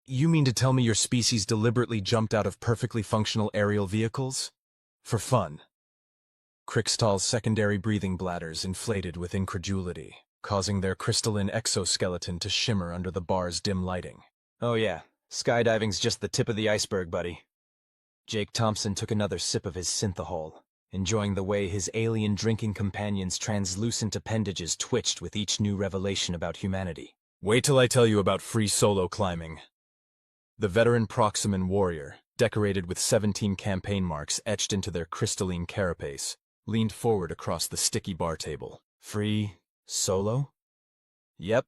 You mean to tell me your species deliberately jumped out of perfectly functional aerial vehicles? For fun. Krixtal's secondary breathing bladders inflated with incredulity, causing their crystalline exoskeleton to shimmer under the bar's dim lighting. Oh yeah, skydiving's just the tip of the iceberg, buddy. Jake Thompson took another sip of his synthahol, enjoying the way his alien drinking companion's translucent appendages twitched with each new revelation about humanity. Wait till I tell you about free solo climbing. The veteran Proximan warrior, decorated with 17 campaign marks etched into their crystalline carapace, leaned forward across the sticky bar table. Free solo? Yep.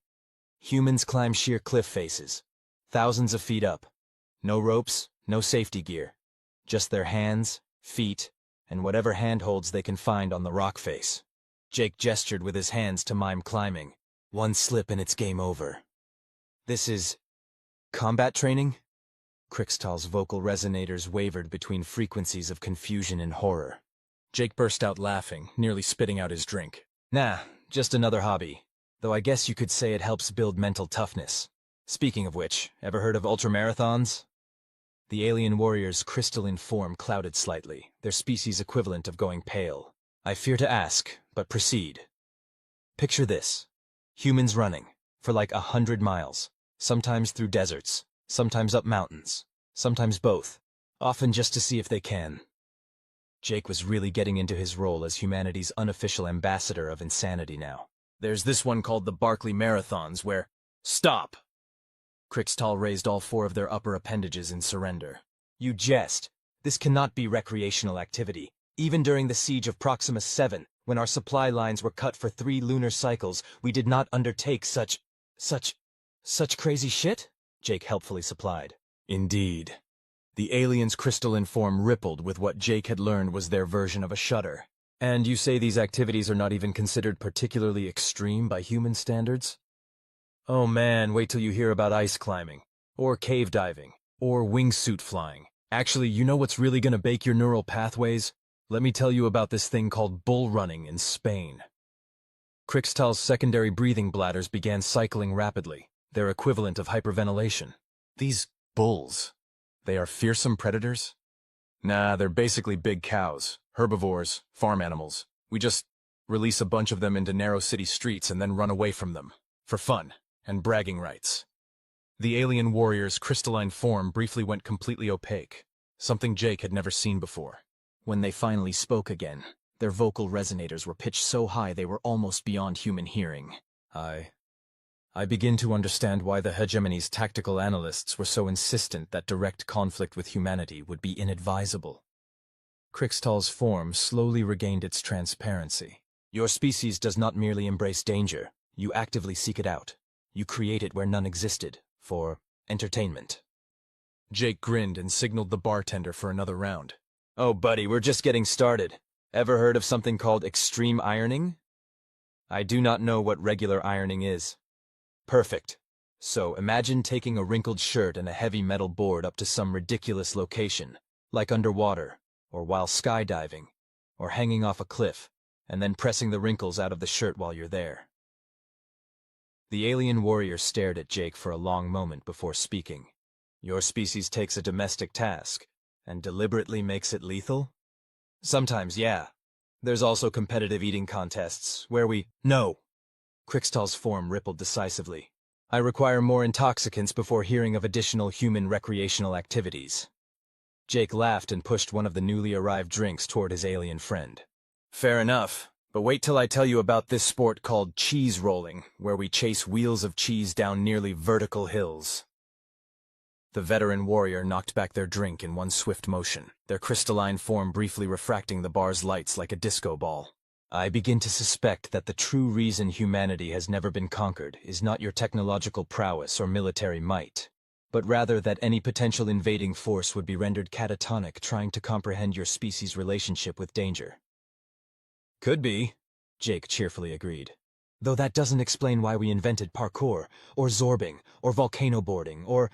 Humans climb sheer cliff faces, thousands of feet up. No ropes, no safety gear. Just their hands, feet, and whatever handholds they can find on the rock face. Jake gestured with his hands to mime climbing. One slip and it's game over. This is combat training? Krixtal's vocal resonators wavered between frequencies of confusion and horror. Jake burst out laughing, nearly spitting out his drink. Nah, just another hobby. Though I guess you could say it helps build mental toughness. Speaking of which, ever heard of ultramarathons? The alien warrior's crystalline form clouded slightly, their species equivalent of going pale. I fear to ask, but proceed. Picture this. Humans running, for like 100 miles, sometimes through deserts, sometimes up mountains, sometimes both, often just to see if they can. Jake was really getting into his role as humanity's unofficial ambassador of insanity now. There's this one called the Barkley Marathons where— Stop! Krixtal raised all 4 of their upper appendages in surrender. You jest. This cannot be recreational activity. Even during the siege of Proxima 7, when our supply lines were cut for 3 lunar cycles, we did not undertake such crazy shit? Jake helpfully supplied. Indeed. The alien's crystalline form rippled with what Jake had learned was their version of a shudder. And you say these activities are not even considered particularly extreme by human standards? Oh man, wait till you hear about ice climbing, or cave diving, or wingsuit flying. Actually, you know what's really gonna bake your neural pathways? Let me tell you about this thing called bull running in Spain. Krixtal's secondary breathing bladders began cycling rapidly, their equivalent of hyperventilation. These bulls, they are fearsome predators? Nah, they're basically big cows, herbivores, farm animals. We just release a bunch of them into narrow city streets and then run away from them, for fun and bragging rights. The alien warrior's crystalline form briefly went completely opaque, something Jake had never seen before. When they finally spoke again, their vocal resonators were pitched so high they were almost beyond human hearing. I begin to understand why the hegemony's tactical analysts were so insistent that direct conflict with humanity would be inadvisable. Krixtal's form slowly regained its transparency. Your species does not merely embrace danger, you actively seek it out. You create it where none existed, for entertainment. Jake grinned and signaled the bartender for another round. Oh buddy, we're just getting started. Ever heard of something called extreme ironing? I do not know what regular ironing is. Perfect. So imagine taking a wrinkled shirt and a heavy metal board up to some ridiculous location, like underwater, or while skydiving, or hanging off a cliff, and then pressing the wrinkles out of the shirt while you're there. The alien warrior stared at Jake for a long moment before speaking. Your species takes a domestic task, and deliberately makes it lethal? Sometimes, yeah. There's also competitive eating contests, where we— No! Krixtal's form rippled decisively. I require more intoxicants before hearing of additional human recreational activities. Jake laughed and pushed one of the newly arrived drinks toward his alien friend. Fair enough, but wait till I tell you about this sport called cheese rolling, where we chase wheels of cheese down nearly vertical hills. The veteran warrior knocked back their drink in one swift motion, their crystalline form briefly refracting the bar's lights like a disco ball. I begin to suspect that the true reason humanity has never been conquered is not your technological prowess or military might, but rather that any potential invading force would be rendered catatonic trying to comprehend your species' relationship with danger. Could be, Jake cheerfully agreed. Though that doesn't explain why we invented parkour, or zorbing, or volcano boarding, or—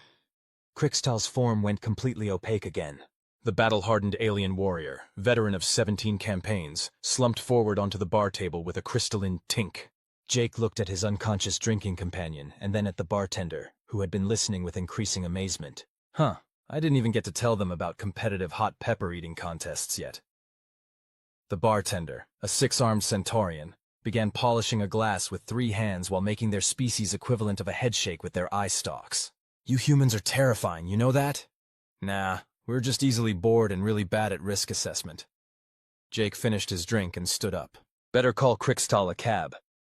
Krixtal's form went completely opaque again. The battle-hardened alien warrior, veteran of 17 campaigns, slumped forward onto the bar table with a crystalline tink. Jake looked at his unconscious drinking companion and then at the bartender, who had been listening with increasing amazement. Huh, I didn't even get to tell them about competitive hot pepper eating contests yet. The bartender, a 6-armed centaurian, began polishing a glass with 3 hands while making their species equivalent of a headshake with their eye stalks. You humans are terrifying, you know that? Nah, we're just easily bored and really bad at risk assessment. Jake finished his drink and stood up. Better call Vkr'lak a cab.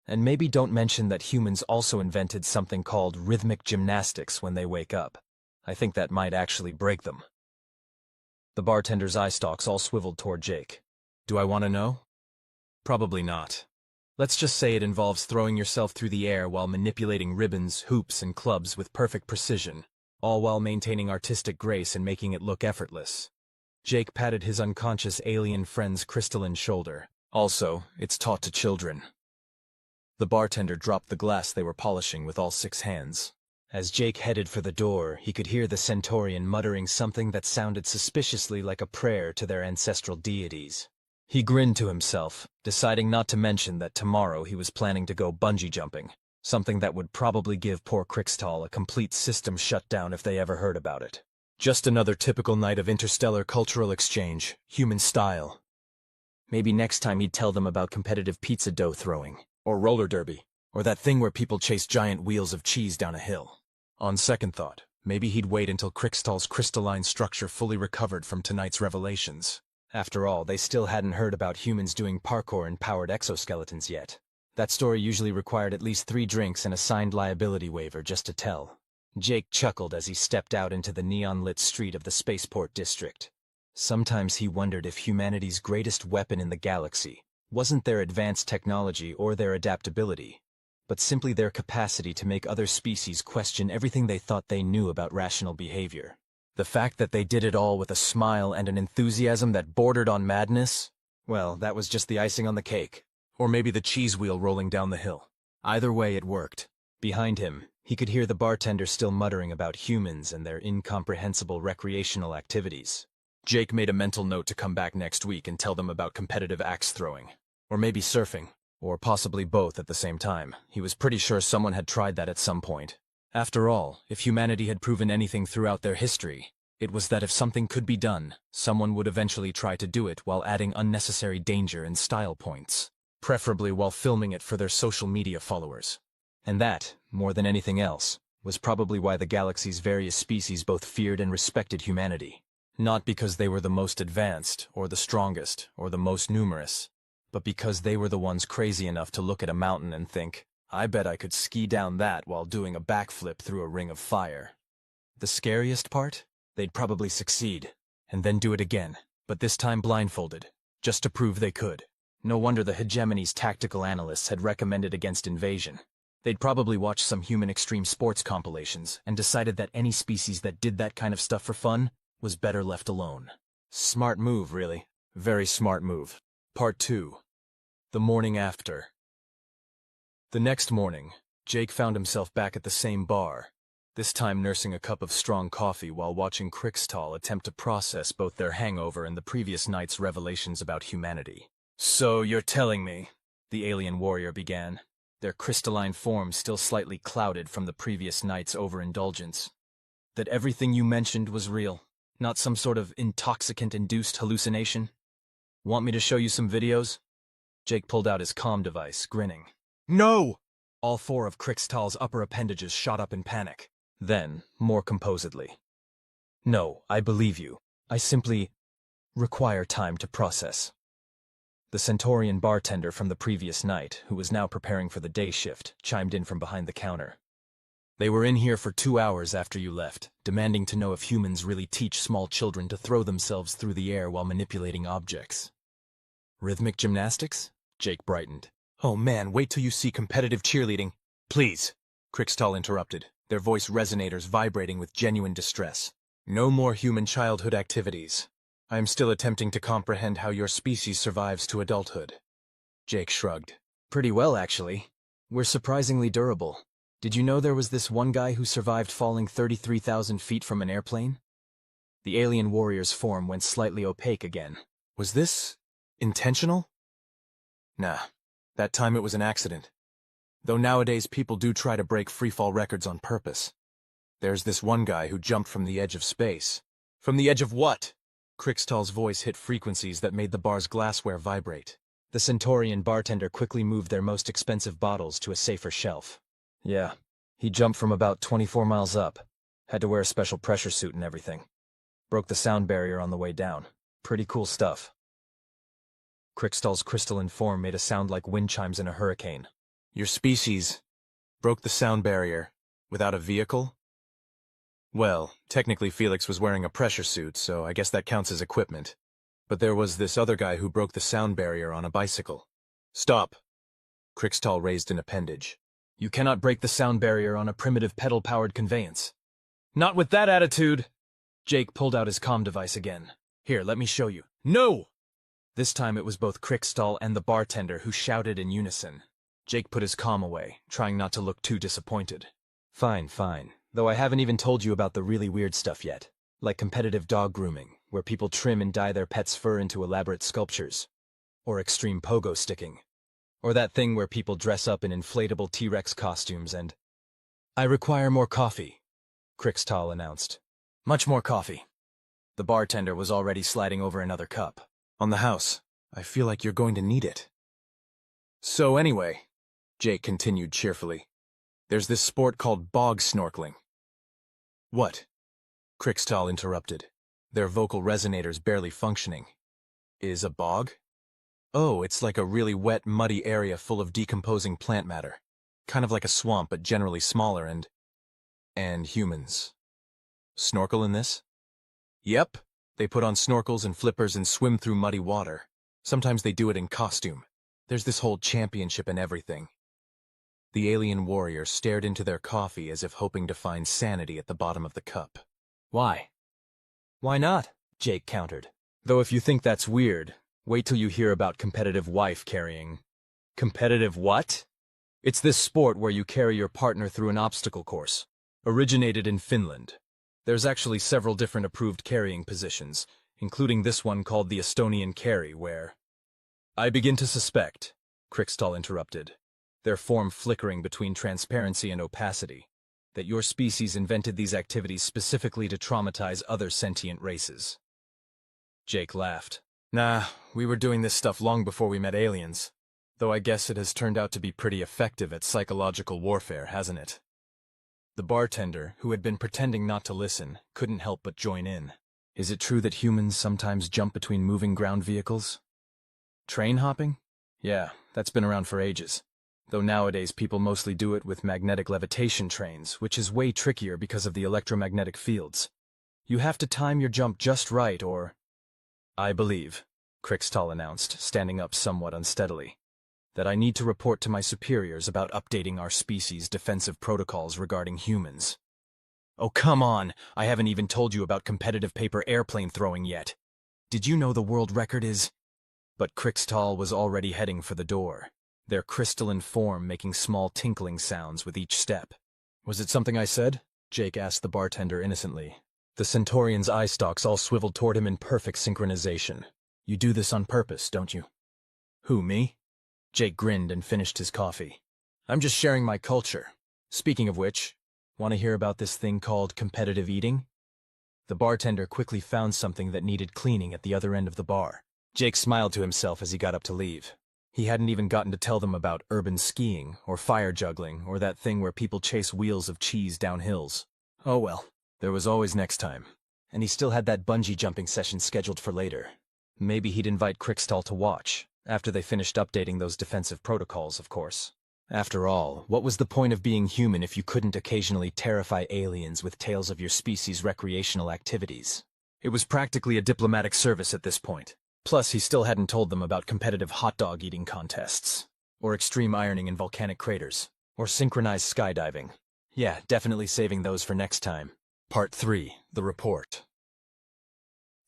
And maybe don't mention that humans also invented something called rhythmic gymnastics when they wake up. I think that might actually break them. The bartender's eye stalks all swiveled toward Jake. Do I want to know? Probably not. Let's just say it involves throwing yourself through the air while manipulating ribbons, hoops, and clubs with perfect precision, all while maintaining artistic grace and making it look effortless. Jake patted his unconscious alien friend's crystalline shoulder. Also, it's taught to children. The bartender dropped the glass they were polishing with all 6 hands. As Jake headed for the door, he could hear the Centaurian muttering something that sounded suspiciously like a prayer to their ancestral deities. He grinned to himself, deciding not to mention that tomorrow he was planning to go bungee jumping, something that would probably give poor Vkr'lak a complete system shutdown if they ever heard about it. Just another typical night of interstellar cultural exchange, human style. Maybe next time he'd tell them about competitive pizza dough throwing, or roller derby, or that thing where people chase giant wheels of cheese down a hill. On second thought, maybe he'd wait until Vkr'lak's crystalline structure fully recovered from tonight's revelations. After all, they still hadn't heard about humans doing parkour in powered exoskeletons yet. That story usually required at least 3 drinks and a signed liability waiver just to tell. Jake chuckled as he stepped out into the neon-lit street of the spaceport district. Sometimes he wondered if humanity's greatest weapon in the galaxy wasn't their advanced technology or their adaptability, but simply their capacity to make other species question everything they thought they knew about rational behavior. The fact that they did it all with a smile and an enthusiasm that bordered on madness, well, that was just the icing on the cake. Or maybe the cheese wheel rolling down the hill. Either way, it worked. Behind him, he could hear the bartender still muttering about humans and their incomprehensible recreational activities. Jake made a mental note to come back next week and tell them about competitive axe throwing. Or maybe surfing. Or possibly both at the same time. He was pretty sure someone had tried that at some point. After all, if humanity had proven anything throughout their history, it was that if something could be done, someone would eventually try to do it while adding unnecessary danger and style points. Preferably while filming it for their social media followers. And that, more than anything else, was probably why the galaxy's various species both feared and respected humanity. Not because they were the most advanced, or the strongest, or the most numerous, but because they were the ones crazy enough to look at a mountain and think, I bet I could ski down that while doing a backflip through a ring of fire. The scariest part? They'd probably succeed, and then do it again, but this time blindfolded, just to prove they could. No wonder the hegemony's tactical analysts had recommended against invasion. They'd probably watched some human extreme sports compilations and decided that any species that did that kind of stuff for fun was better left alone. Smart move, really. Very smart move. Part 2. The morning after. The next morning, Jake found himself back at the same bar, this time nursing a cup of strong coffee while watching Vkr'lak attempt to process both their hangover and the previous night's revelations about humanity. So you're telling me, the alien warrior began, their crystalline form still slightly clouded from the previous night's overindulgence, that everything you mentioned was real, not some sort of intoxicant-induced hallucination? Want me to show you some videos? Jake pulled out his comm device, grinning. No! All 4 of Vkr'lak's upper appendages shot up in panic. Then, more composedly. No, I believe you. I simply require time to process. The Centaurian bartender from the previous night, who was now preparing for the day shift, chimed in from behind the counter. They were in here for 2 hours after you left, demanding to know if humans really teach small children to throw themselves through the air while manipulating objects. Rhythmic gymnastics? Jake brightened. Oh man, wait till you see competitive cheerleading. Please, Vkr'lak interrupted, their voice resonators vibrating with genuine distress. No more human childhood activities. I am still attempting to comprehend how your species survives to adulthood. Jake shrugged. Pretty well, actually. We're surprisingly durable. Did you know there was this one guy who survived falling 33,000 feet from an airplane? The alien warrior's form went slightly opaque again. Was this intentional? Nah, that time it was an accident. Though nowadays people do try to break freefall records on purpose. There's this one guy who jumped from the edge of space. From the edge of what? Krixtal's voice hit frequencies that made the bar's glassware vibrate. The Centaurian bartender quickly moved their most expensive bottles to a safer shelf. Yeah, he jumped from about 24 miles up. Had to wear a special pressure suit and everything. Broke the sound barrier on the way down. Pretty cool stuff. Krixtal's crystalline form made a sound like wind chimes in a hurricane. Your species broke the sound barrier without a vehicle? Well, technically Felix was wearing a pressure suit, so I guess that counts as equipment. But there was this other guy who broke the sound barrier on a bicycle. Stop. Krixtal raised an appendage. You cannot break the sound barrier on a primitive pedal-powered conveyance. Not with that attitude! Jake pulled out his comm device again. Here, let me show you. No! This time it was both Krixtal and the bartender who shouted in unison. Jake put his comm away, trying not to look too disappointed. Fine, fine. Though I haven't even told you about the really weird stuff yet. Like competitive dog grooming, where people trim and dye their pet's fur into elaborate sculptures. Or extreme pogo sticking. Or that thing where people dress up in inflatable T-Rex costumes and... I require more coffee, Krixtal announced. Much more coffee. The bartender was already sliding over another cup. On the house. I feel like you're going to need it. So anyway, Jake continued cheerfully, there's this sport called bog snorkeling. What? Krixtal interrupted, their vocal resonators barely functioning. Is a bog? Oh, it's like a really wet, muddy area full of decomposing plant matter. Kind of like a swamp, but generally smaller and humans. Snorkel in this? Yep. They put on snorkels and flippers and swim through muddy water. Sometimes they do it in costume. There's this whole championship and everything. The alien warrior stared into their coffee as if hoping to find sanity at the bottom of the cup. Why? Why not? Jake countered. Though if you think that's weird, wait till you hear about competitive wife carrying. Competitive what? It's this sport where you carry your partner through an obstacle course. Originated in Finland. There's actually several different approved carrying positions, including this one called the Estonian carry, where... I begin to suspect, Krixtal interrupted, their form flickering between transparency and opacity, that your species invented these activities specifically to traumatize other sentient races. Jake laughed. Nah, we were doing this stuff long before we met aliens. Though I guess it has turned out to be pretty effective at psychological warfare, hasn't it? The bartender, who had been pretending not to listen, couldn't help but join in. Is it true that humans sometimes jump between moving ground vehicles? Train hopping? Yeah, that's been around for ages. Though nowadays people mostly do it with magnetic levitation trains, which is way trickier because of the electromagnetic fields. You have to time your jump just right or... I believe, Krixtal announced, standing up somewhat unsteadily, that I need to report to my superiors about updating our species' defensive protocols regarding humans. Oh, come on! I haven't even told you about competitive paper airplane throwing yet. Did you know the world record is... But Krixtal was already heading for the door, their crystalline form making small tinkling sounds with each step. Was it something I said? Jake asked the bartender innocently. The Centaurian's eye stalks all swiveled toward him in perfect synchronization. You do this on purpose, don't you? Who, me? Jake grinned and finished his coffee. I'm just sharing my culture. Speaking of which, want to hear about this thing called competitive eating? The bartender quickly found something that needed cleaning at the other end of the bar. Jake smiled to himself as he got up to leave. He hadn't even gotten to tell them about urban skiing, or fire juggling, or that thing where people chase wheels of cheese down hills. Oh well, there was always next time. And he still had that bungee jumping session scheduled for later. Maybe he'd invite Krixtal to watch, after they finished updating those defensive protocols, of course. After all, what was the point of being human if you couldn't occasionally terrify aliens with tales of your species' recreational activities? It was practically a diplomatic service at this point. Plus, he still hadn't told them about competitive hot dog eating contests, or extreme ironing in volcanic craters, or synchronized skydiving. Yeah, definitely saving those for next time. Part 3, The Report.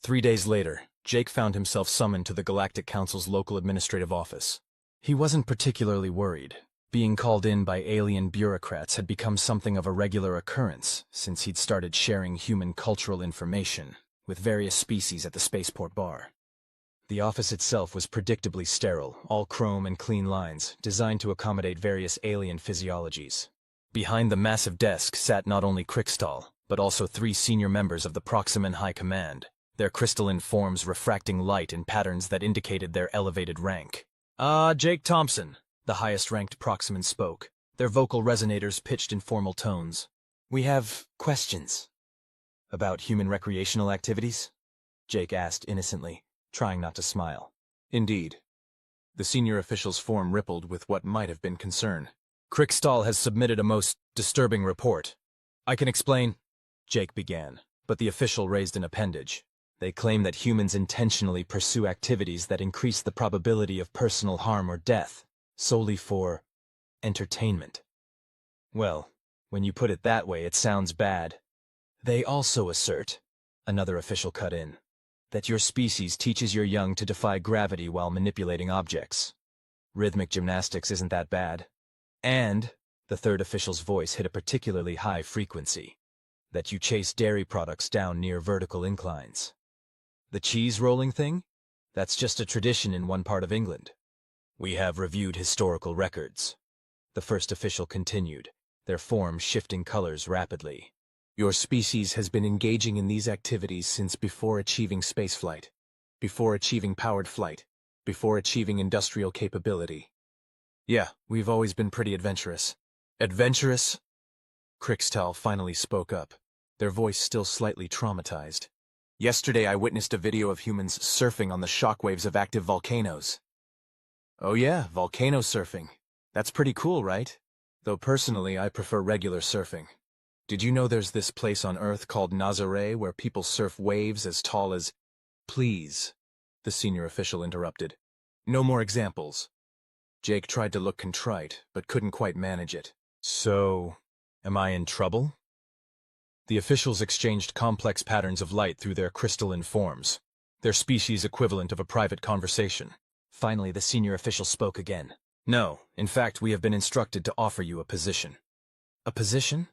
3 days later, Jake found himself summoned to the Galactic Council's local administrative office. He wasn't particularly worried. Being called in by alien bureaucrats had become something of a regular occurrence since he'd started sharing human cultural information with various species at the spaceport bar. The office itself was predictably sterile, all chrome and clean lines, designed to accommodate various alien physiologies. Behind the massive desk sat not only Krikstal, but also 3 senior members of the Proximan High Command, their crystalline forms refracting light in patterns that indicated their elevated rank. Jake Thompson, the highest-ranked Proximan spoke, their vocal resonators pitched in formal tones. We have questions. About human recreational activities? Jake asked innocently, trying not to smile. Indeed. The senior official's form rippled with what might have been concern. Krikstal has submitted a most disturbing report. I can explain, Jake began, but the official raised an appendage. They claim that humans intentionally pursue activities that increase the probability of personal harm or death, solely for entertainment. Well, when you put it that way, it sounds bad. They also assert, another official cut in, that your species teaches your young to defy gravity while manipulating objects. Rhythmic gymnastics isn't that bad. And, the third official's voice hit a particularly high frequency, that you chase dairy products down near vertical inclines. The cheese rolling thing? That's just a tradition in one part of England. We have reviewed historical records. The first official continued, their form shifting colors rapidly. Your species has been engaging in these activities since before achieving spaceflight, before achieving powered flight, before achieving industrial capability. Yeah, we've always been pretty adventurous. Adventurous? Krikstal finally spoke up, their voice still slightly traumatized. Yesterday I witnessed a video of humans surfing on the shockwaves of active volcanoes. Oh yeah, volcano surfing. That's pretty cool, right? Though personally I prefer regular surfing. Did you know there's this place on Earth called Nazare where people surf waves as tall as— Please, the senior official interrupted. No more examples. Jake tried to look contrite, but couldn't quite manage it. So, am I in trouble? The officials exchanged complex patterns of light through their crystalline forms, their species equivalent of a private conversation. Finally, the senior official spoke again. No, in fact, we have been instructed to offer you a position. A position?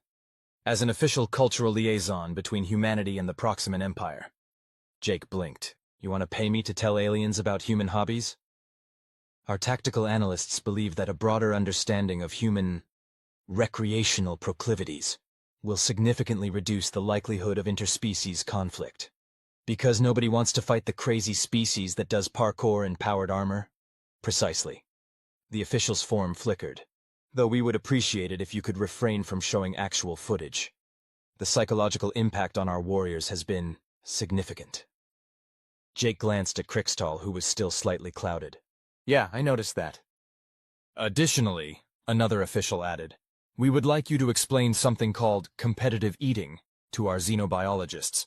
As an official cultural liaison between humanity and the Proximan Empire. Jake blinked. You want to pay me to tell aliens about human hobbies? Our tactical analysts believe that a broader understanding of human recreational proclivities will significantly reduce the likelihood of interspecies conflict. Because nobody wants to fight the crazy species that does parkour in powered armor? Precisely. The official's form flickered, though we would appreciate it if you could refrain from showing actual footage. The psychological impact on our warriors has been significant. Jake glanced at Krikstal, who was still slightly clouded. Yeah, I noticed that. Additionally, another official added, we would like you to explain something called competitive eating to our xenobiologists.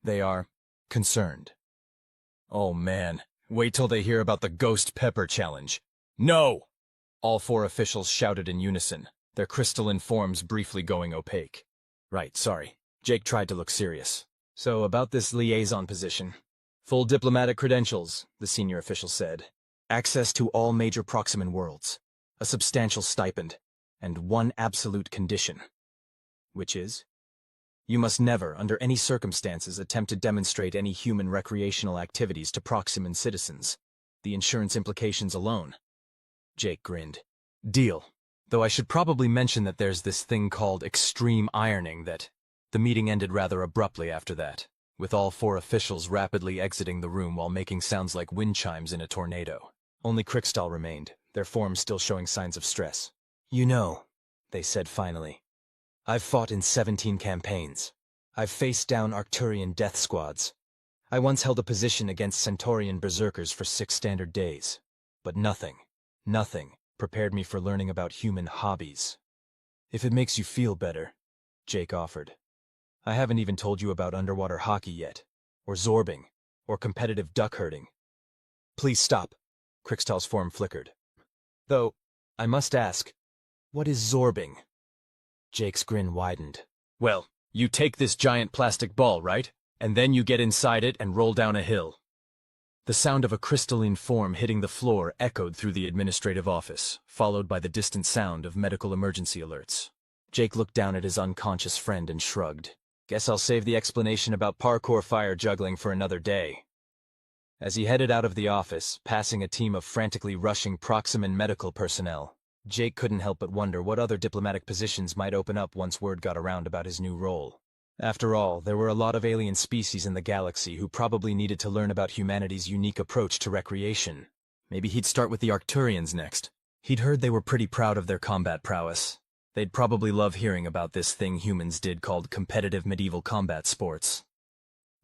They are concerned. Oh man, wait till they hear about the Ghost Pepper Challenge. No! All 4 officials shouted in unison, their crystalline forms briefly going opaque. Right, sorry. Jake tried to look serious. So about this liaison position. Full diplomatic credentials, the senior official said. Access to all major Proximan worlds. A substantial stipend. And one absolute condition. Which is? You must never, under any circumstances, attempt to demonstrate any human recreational activities to Proximan citizens. The insurance implications alone. Jake grinned. Deal. Though I should probably mention that there's this thing called extreme ironing that— The meeting ended rather abruptly after that, with all 4 officials rapidly exiting the room while making sounds like wind chimes in a tornado. Only Krikstal remained, their forms still showing signs of stress. You know, they said finally, I've fought in 17 campaigns. I've faced down Arcturian death squads. I once held a position against Centaurian berserkers for 6 standard days. But nothing prepared me for learning about human hobbies. If it makes you feel better, Jake offered. I haven't even told you about underwater hockey yet, or zorbing, or competitive duck herding. Please stop, Krikstal's form flickered. Though, I must ask, what is zorbing? Jake's grin widened. Well, you take this giant plastic ball, right? And then you get inside it and roll down a hill. The sound of a crystalline form hitting the floor echoed through the administrative office, followed by the distant sound of medical emergency alerts. Jake looked down at his unconscious friend and shrugged. Guess I'll save the explanation about parkour fire juggling for another day. As he headed out of the office, passing a team of frantically rushing Proximan medical personnel, Jake couldn't help but wonder what other diplomatic positions might open up once word got around about his new role. After all, there were a lot of alien species in the galaxy who probably needed to learn about humanity's unique approach to recreation. Maybe he'd start with the Arcturians next. He'd heard they were pretty proud of their combat prowess. They'd probably love hearing about this thing humans did called competitive medieval combat sports.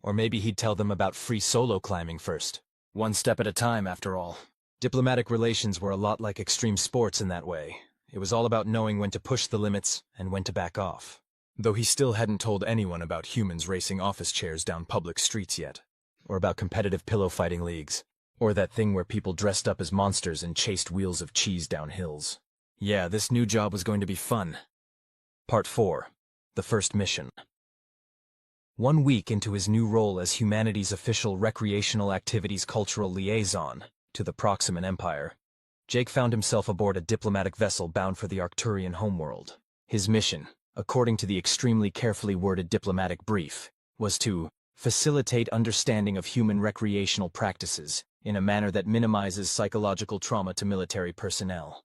Or maybe he'd tell them about free solo climbing first. One step at a time, after all. Diplomatic relations were a lot like extreme sports in that way. It was all about knowing when to push the limits and when to back off. Though he still hadn't told anyone about humans racing office chairs down public streets yet. Or about competitive pillow fighting leagues. Or that thing where people dressed up as monsters and chased wheels of cheese down hills. Yeah, this new job was going to be fun. Part 4. The First Mission. 1 week into his new role as humanity's official recreational activities cultural liaison to the Proximan Empire, Jake found himself aboard a diplomatic vessel bound for the Arcturian homeworld. His mission, according to the extremely carefully worded diplomatic brief, was to facilitate understanding of human recreational practices in a manner that minimizes psychological trauma to military personnel.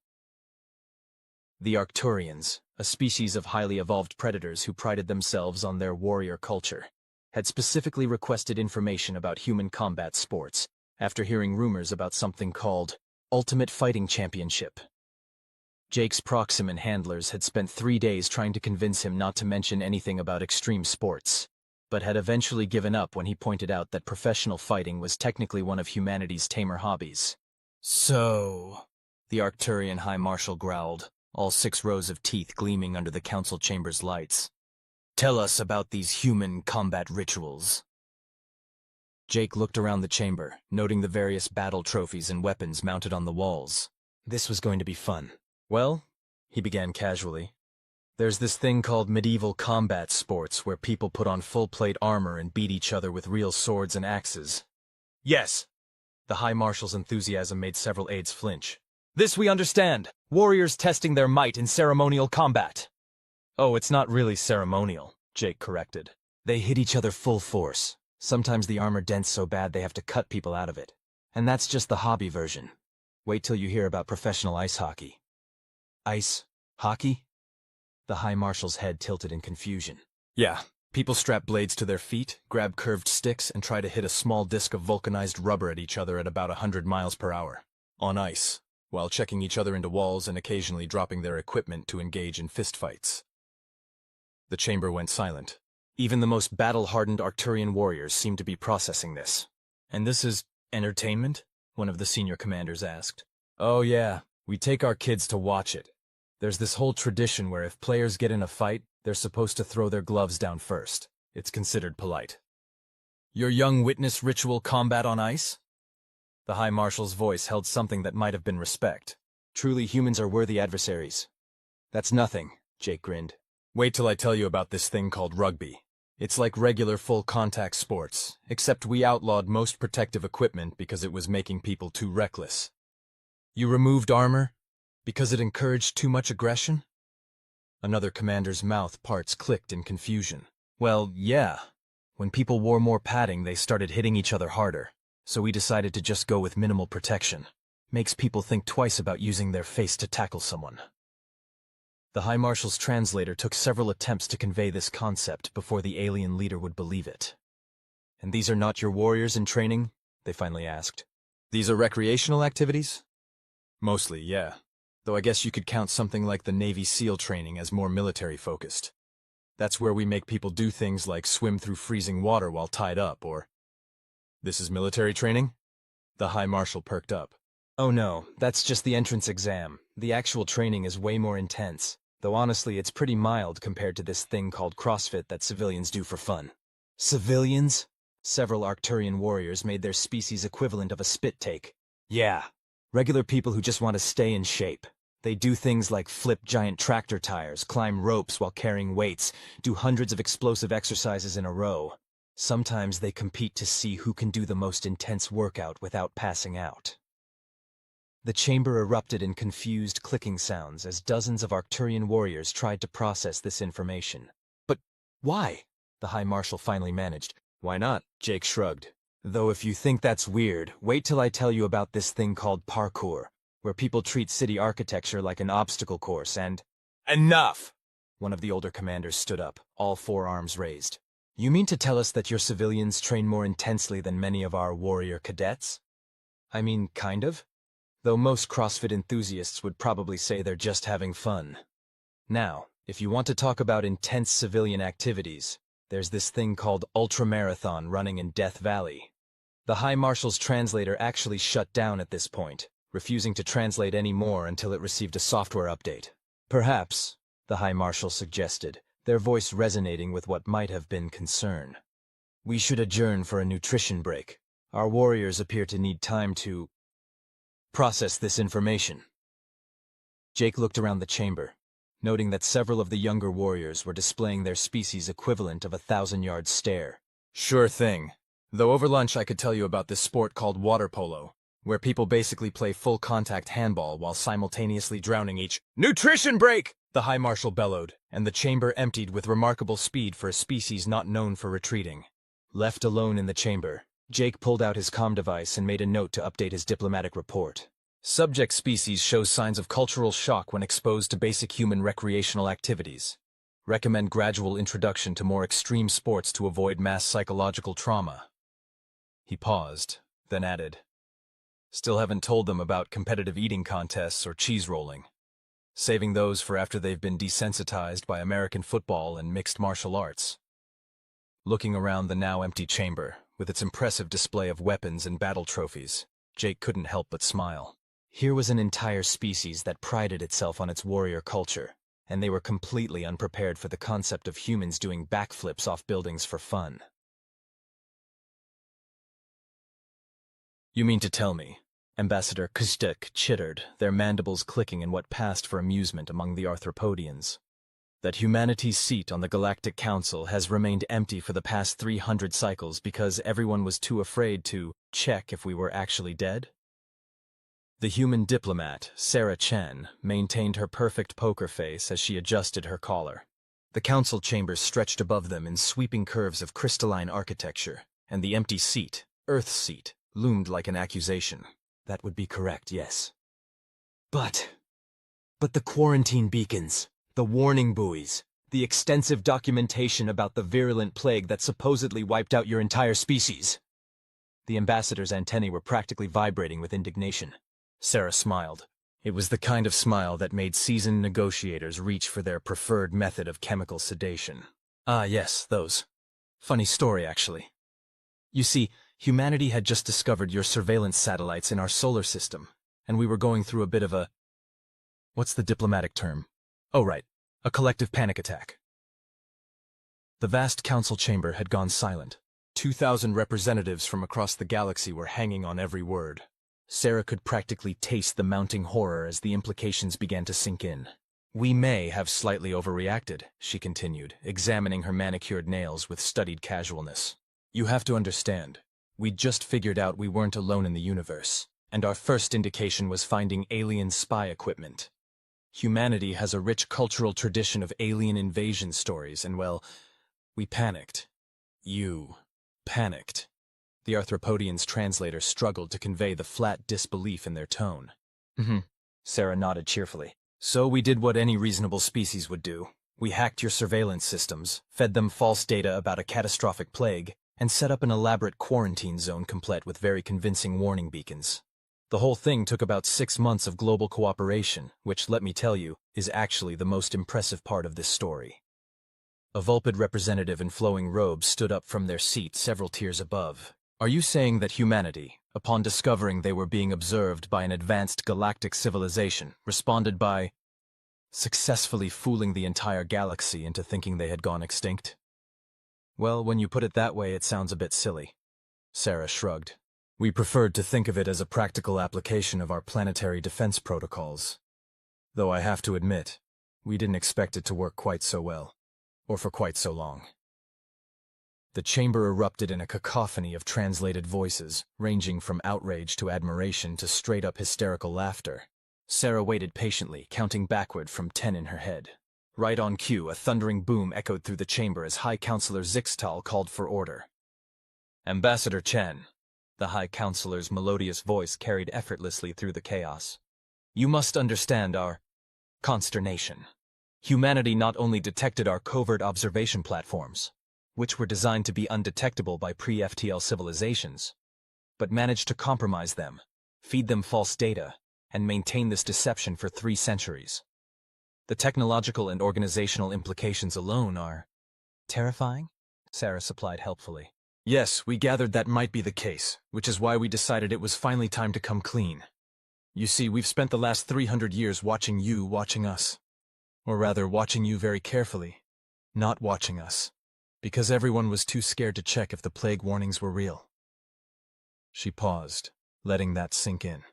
The Arcturians, a species of highly evolved predators who prided themselves on their warrior culture, had specifically requested information about human combat sports after hearing rumors about something called Ultimate Fighting Championship. Jake's Proximan handlers had spent 3 days trying to convince him not to mention anything about extreme sports, but had eventually given up when he pointed out that professional fighting was technically one of humanity's tamer hobbies. So, the Arcturian High Marshal growled, all 6 rows of teeth gleaming under the council chamber's lights. Tell us about these human combat rituals. Jake looked around the chamber, noting the various battle trophies and weapons mounted on the walls. This was going to be fun. Well, he began casually, there's this thing called medieval combat sports where people put on full-plate armor and beat each other with real swords and axes. Yes. The High Marshal's enthusiasm made several aides flinch. This we understand. Warriors testing their might in ceremonial combat. Oh, it's not really ceremonial, Jake corrected. They hit each other full force. Sometimes the armor dents so bad they have to cut people out of it. And that's just the hobby version. Wait till you hear about professional ice hockey. Ice hockey? The High Marshal's head tilted in confusion. Yeah, people strap blades to their feet, grab curved sticks, and try to hit a small disc of vulcanized rubber at each other at about 100 miles per hour. On ice, while checking each other into walls and occasionally dropping their equipment to engage in fistfights. The chamber went silent. Even the most battle-hardened Arcturian warriors seemed to be processing this. And this is entertainment? One of the senior commanders asked. Oh yeah, we take our kids to watch it. There's this whole tradition where if players get in a fight, they're supposed to throw their gloves down first. It's considered polite. Your young witness ritual combat on ice? The High Marshal's voice held something that might have been respect. Truly, humans are worthy adversaries. That's nothing, Jake grinned. Wait till I tell you about this thing called rugby. It's like regular full-contact sports, except we outlawed most protective equipment because it was making people too reckless. You removed armor? Because it encouraged too much aggression? Another commander's mouth parts clicked in confusion. Well, yeah. When people wore more padding, they started hitting each other harder. So we decided to just go with minimal protection. Makes people think twice about using their face to tackle someone. The High Marshal's translator took several attempts to convey this concept before the alien leader would believe it. And these are not your warriors in training? They finally asked. These are recreational activities? Mostly, yeah. Though I guess you could count something like the Navy SEAL training as more military-focused. That's where we make people do things like swim through freezing water while tied up, or... This is military training? The High Marshal perked up. Oh no, that's just the entrance exam. The actual training is way more intense, though honestly it's pretty mild compared to this thing called CrossFit that civilians do for fun. Civilians? Several Arcturian warriors made their species equivalent of a spit take. Yeah, regular people who just want to stay in shape. They do things like flip giant tractor tires, climb ropes while carrying weights, do hundreds of explosive exercises in a row. Sometimes they compete to see who can do the most intense workout without passing out. The chamber erupted in confused clicking sounds as dozens of Arcturian warriors tried to process this information. But why? The High Marshal finally managed. Why not? Jake shrugged. Though if you think that's weird, wait till I tell you about this thing called parkour. where people treat city architecture like an obstacle course and— Enough! One of the older commanders stood up, all four arms raised. You mean to tell us that your civilians train more intensely than many of our warrior cadets? I mean, kind of. Though most CrossFit enthusiasts would probably say they're just having fun. Now, if you want to talk about intense civilian activities, there's this thing called ultramarathon running in Death Valley. The High Marshal's translator actually shut down at this point, refusing to translate any more until it received a software update. Perhaps, the High Marshal suggested, their voice resonating with what might have been concern. We should adjourn for a nutrition break. Our warriors appear to need time to process this information. Jake looked around the chamber, noting that several of the younger warriors were displaying their species' equivalent of a 1,000-yard stare. Sure thing. Though over lunch I could tell you about this sport called water polo, where people basically play full-contact handball while simultaneously drowning each— Nutrition break! The High Marshal bellowed, and the chamber emptied with remarkable speed for a species not known for retreating. Left alone in the chamber, Jake pulled out his comm device and made a note to update his diplomatic report. Subject species shows signs of cultural shock when exposed to basic human recreational activities. Recommend gradual introduction to more extreme sports to avoid mass psychological trauma. He paused, then added, Still haven't told them about competitive eating contests or cheese rolling. Saving those for after they've been desensitized by American football and mixed martial arts. Looking around the now empty chamber, with its impressive display of weapons and battle trophies, Jake couldn't help but smile. Here was an entire species that prided itself on its warrior culture, and they were completely unprepared for the concept of humans doing backflips off buildings for fun. You mean to tell me, Ambassador Kustek chittered, their mandibles clicking in what passed for amusement among the Arthropodians, that humanity's seat on the Galactic Council has remained empty for the past 300 cycles because everyone was too afraid to check if we were actually dead? The human diplomat, Sarah Chen, maintained her perfect poker face as she adjusted her collar. The council chambers stretched above them in sweeping curves of crystalline architecture, and the empty seat, Earth's seat, loomed like an accusation. That would be correct, yes. But the quarantine beacons, the warning buoys, the extensive documentation about the virulent plague that supposedly wiped out your entire species. The ambassador's antennae were practically vibrating with indignation. Sarah smiled. It was the kind of smile that made seasoned negotiators reach for their preferred method of chemical sedation. Ah, yes, those. Funny story, actually. You see, humanity had just discovered your surveillance satellites in our solar system, and we were going through a bit of a— what's the diplomatic term? Oh, right, a collective panic attack. The vast council chamber had gone silent. 2,000 representatives from across the galaxy were hanging on every word. Sarah could practically taste the mounting horror as the implications began to sink in. We may have slightly overreacted, she continued, examining her manicured nails with studied casualness. You have to understand, we'd just figured out we weren't alone in the universe, and our first indication was finding alien spy equipment. Humanity has a rich cultural tradition of alien invasion stories, and well, we panicked. You panicked. The Arthropodians' translator struggled to convey the flat disbelief in their tone. Sarah nodded cheerfully. So we did what any reasonable species would do. We hacked your surveillance systems, fed them false data about a catastrophic plague, and set up an elaborate quarantine zone complete with very convincing warning beacons. The whole thing took about 6 months of global cooperation, which, let me tell you, is actually the most impressive part of this story. A Vulpid representative in flowing robes stood up from their seat several tiers above. Are you saying that humanity, upon discovering they were being observed by an advanced galactic civilization, responded by successfully fooling the entire galaxy into thinking they had gone extinct? Well, when you put it that way, it sounds a bit silly. Sarah shrugged. We preferred to think of it as a practical application of our planetary defense protocols. Though I have to admit, we didn't expect it to work quite so well, or for quite so long. The chamber erupted in a cacophony of translated voices, ranging from outrage to admiration to straight-up hysterical laughter. Sarah waited patiently, counting backward from 10 in her head. Right on cue, a thundering boom echoed through the chamber as High Counselor Zixtal called for order. Ambassador Chen. The High Counselor's melodious voice carried effortlessly through the chaos. You must understand our consternation. Humanity not only detected our covert observation platforms, which were designed to be undetectable by pre-FTL civilizations, but managed to compromise them, feed them false data, and maintain this deception for 3 centuries. The technological and organizational implications alone are terrifying, Sarah supplied helpfully. Yes, we gathered that might be the case, which is why we decided it was finally time to come clean. You see, we've spent the last 300 years watching you watching us. Or rather, watching you very carefully, not watching us, because everyone was too scared to check if the plague warnings were real. She paused, letting that sink in.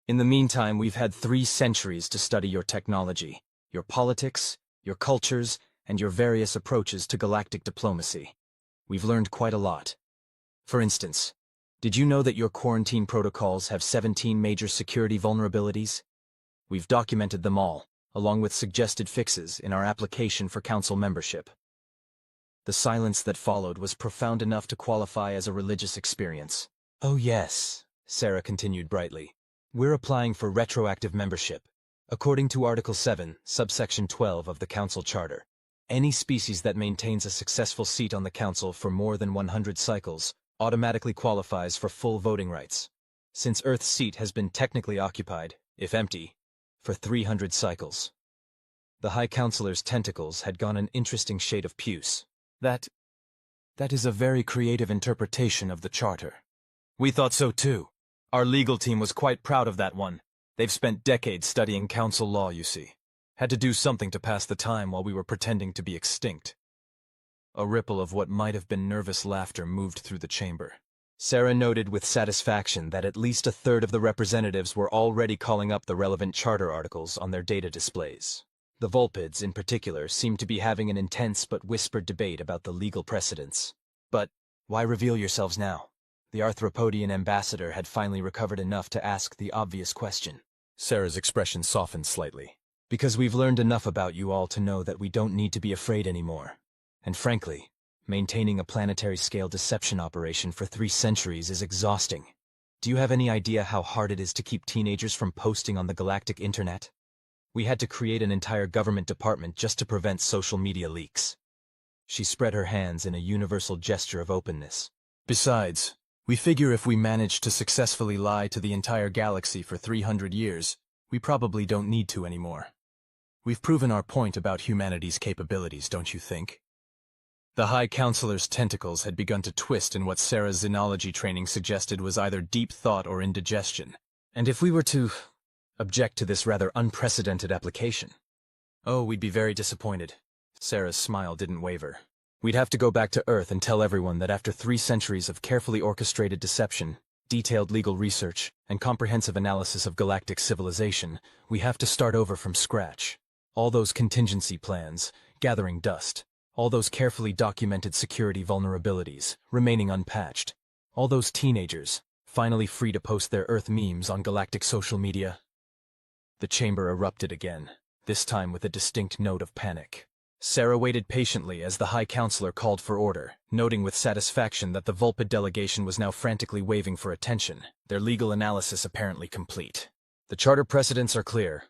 In the meantime, we've had 3 centuries to study your technology, your politics, your cultures, and your various approaches to galactic diplomacy. We've learned quite a lot. For instance, did you know that your quarantine protocols have 17 major security vulnerabilities? We've documented them all, along with suggested fixes in our application for council membership. The silence that followed was profound enough to qualify as a religious experience. Oh yes, Sarah continued brightly. We're applying for retroactive membership. According to Article 7, subsection 12 of the Council Charter, any species that maintains a successful seat on the Council for more than 100 cycles automatically qualifies for full voting rights, since Earth's seat has been technically occupied, if empty, for 300 cycles. The High Counselor's tentacles had gone an interesting shade of puce. That is a very creative interpretation of the Charter. We thought so too. Our legal team was quite proud of that one. They've spent decades studying council law, you see. Had to do something to pass the time while we were pretending to be extinct. A ripple of what might have been nervous laughter moved through the chamber. Sarah noted with satisfaction that at least a third of the representatives were already calling up the relevant charter articles on their data displays. The Vulpids, in particular, seemed to be having an intense but whispered debate about the legal precedents. But why reveal yourselves now? The Arthropodian ambassador had finally recovered enough to ask the obvious question. Sarah's expression softened slightly. Because we've learned enough about you all to know that we don't need to be afraid anymore. And frankly, maintaining a planetary-scale deception operation for 3 centuries is exhausting. Do you have any idea how hard it is to keep teenagers from posting on the galactic internet? We had to create an entire government department just to prevent social media leaks. She spread her hands in a universal gesture of openness. Besides, we figure if we manage to successfully lie to the entire galaxy for 300 years, we probably don't need to anymore. We've proven our point about humanity's capabilities, don't you think? The High Counselor's tentacles had begun to twist in what Sarah's xenology training suggested was either deep thought or indigestion. And if we were to object to this rather unprecedented application, oh, we'd be very disappointed. Sarah's smile didn't waver. We'd have to go back to Earth and tell everyone that after 3 centuries of carefully orchestrated deception, detailed legal research, and comprehensive analysis of galactic civilization, we have to start over from scratch. All those contingency plans, gathering dust. All those carefully documented security vulnerabilities, remaining unpatched. All those teenagers, finally free to post their Earth memes on galactic social media. The chamber erupted again, this time with a distinct note of panic. Sarah waited patiently as the High Counselor called for order, noting with satisfaction that the Vulpid delegation was now frantically waving for attention, their legal analysis apparently complete. The charter precedents are clear,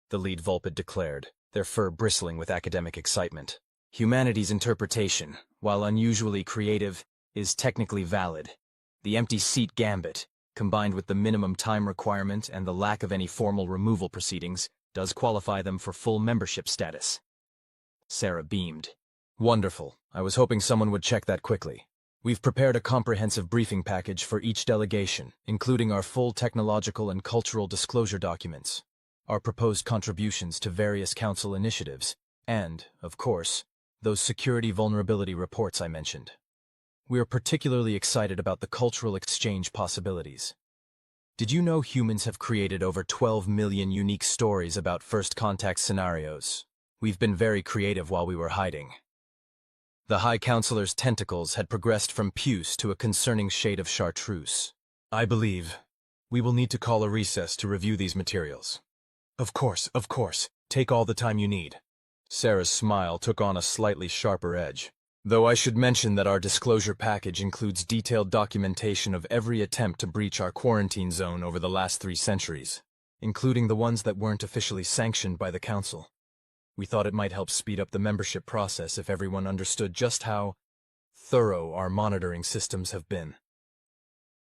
the lead Vulpid declared, their fur bristling with academic excitement. Humanity's interpretation, while unusually creative, is technically valid. The empty seat gambit, combined with the minimum time requirement and the lack of any formal removal proceedings, does qualify them for full membership status. Sarah beamed. Wonderful. I was hoping someone would check that quickly. We've prepared a comprehensive briefing package for each delegation, including our full technological and cultural disclosure documents, our proposed contributions to various council initiatives, and, of course, those security vulnerability reports I mentioned. We are particularly excited about the cultural exchange possibilities. Did you know humans have created over 12 million unique stories about first contact scenarios? We've been very creative while we were hiding. The High Counselor's tentacles had progressed from puce to a concerning shade of chartreuse. I believe we will need to call a recess to review these materials. Of course. Take all the time you need. Sarah's smile took on a slightly sharper edge. Though I should mention that our disclosure package includes detailed documentation of every attempt to breach our quarantine zone over the last 3 centuries. including the ones that weren't officially sanctioned by the Council. We thought it might help speed up the membership process if everyone understood just how thorough our monitoring systems have been.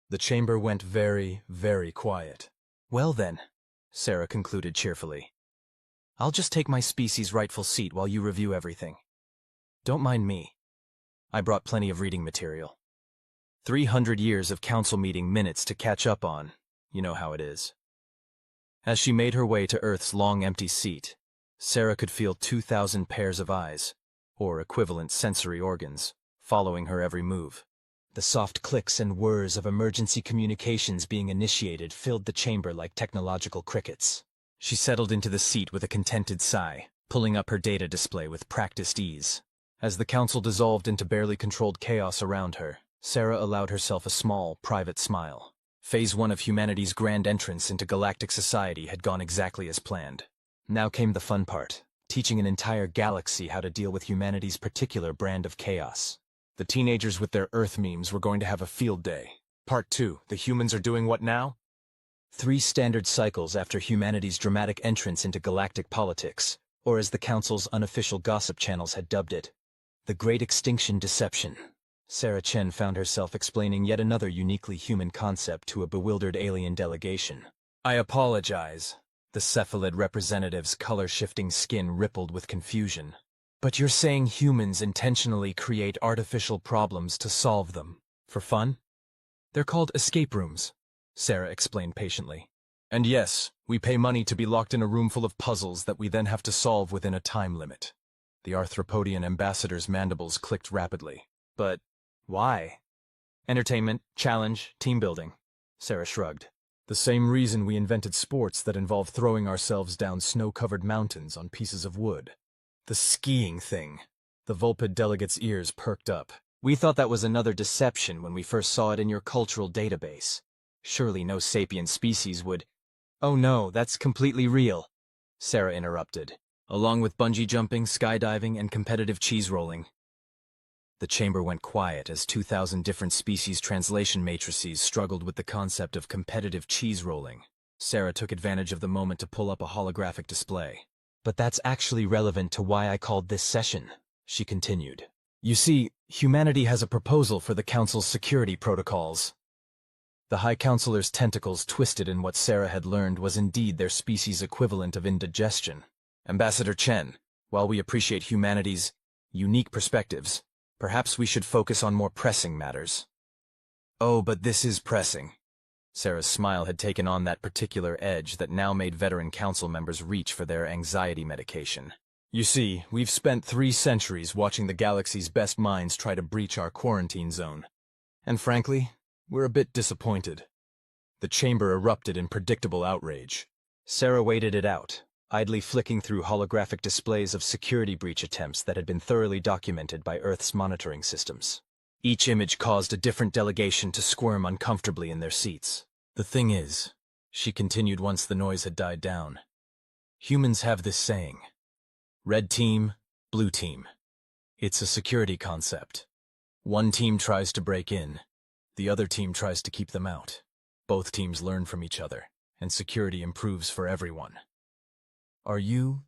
The chamber went very, very quiet. Well then, Sarah concluded cheerfully. I'll just take my species' rightful seat while you review everything. Don't mind me. I brought plenty of reading material. 300 years of council meeting minutes to catch up on. You know how it is. As she made her way to Earth's long empty seat, Sarah could feel 2,000 pairs of eyes, or equivalent sensory organs, following her every move. The soft clicks and whirs of emergency communications being initiated filled the chamber like technological crickets. She settled into the seat with a contented sigh, pulling up her data display with practiced ease. As the council dissolved into barely controlled chaos around her, Sarah allowed herself a small, private smile. Phase 1 of humanity's grand entrance into galactic society had gone exactly as planned. Now came the fun part, teaching an entire galaxy how to deal with humanity's particular brand of chaos. The teenagers with their Earth memes were going to have a field day. Part 2, the humans are doing what now? 3 standard cycles after humanity's dramatic entrance into galactic politics, or as the Council's unofficial gossip channels had dubbed it, the Great Extinction Deception. Sarah Chen found herself explaining yet another uniquely human concept to a bewildered alien delegation. I apologize. The cephalid representative's color-shifting skin rippled with confusion. But you're saying humans intentionally create artificial problems to solve them. For fun? They're called escape rooms, Sarah explained patiently. And yes, we pay money to be locked in a room full of puzzles that we then have to solve within a time limit. The arthropodian ambassador's mandibles clicked rapidly. But why? Entertainment, challenge, team building. Sarah shrugged. The same reason we invented sports that involve throwing ourselves down snow-covered mountains on pieces of wood. The skiing thing. The Vulpid delegate's ears perked up. We thought that was another deception when we first saw it in your cultural database. Surely no sapient species would— Oh no, that's completely real, Sarah interrupted, along with bungee jumping, skydiving, and competitive cheese rolling. The chamber went quiet as 2,000 different species translation matrices struggled with the concept of competitive cheese rolling. Sarah took advantage of the moment to pull up a holographic display. But that's actually relevant to why I called this session, she continued. You see, humanity has a proposal for the Council's security protocols. The High Counselor's tentacles twisted in what Sarah had learned was indeed their species' equivalent of indigestion. Ambassador Chen, while we appreciate humanity's unique perspectives, perhaps we should focus on more pressing matters. Oh, but this is pressing. Sarah's smile had taken on that particular edge that now made veteran council members reach for their anxiety medication. You see, we've spent 3 centuries watching the galaxy's best minds try to breach our quarantine zone. And frankly, we're a bit disappointed. The chamber erupted in predictable outrage. Sarah waited it out, idly flicking through holographic displays of security breach attempts that had been thoroughly documented by Earth's monitoring systems. Each image caused a different delegation to squirm uncomfortably in their seats. The thing is, she continued once the noise had died down, humans have this saying, red team, blue team. It's a security concept. One team tries to break in, the other team tries to keep them out. Both teams learn from each other, and security improves for everyone. Are you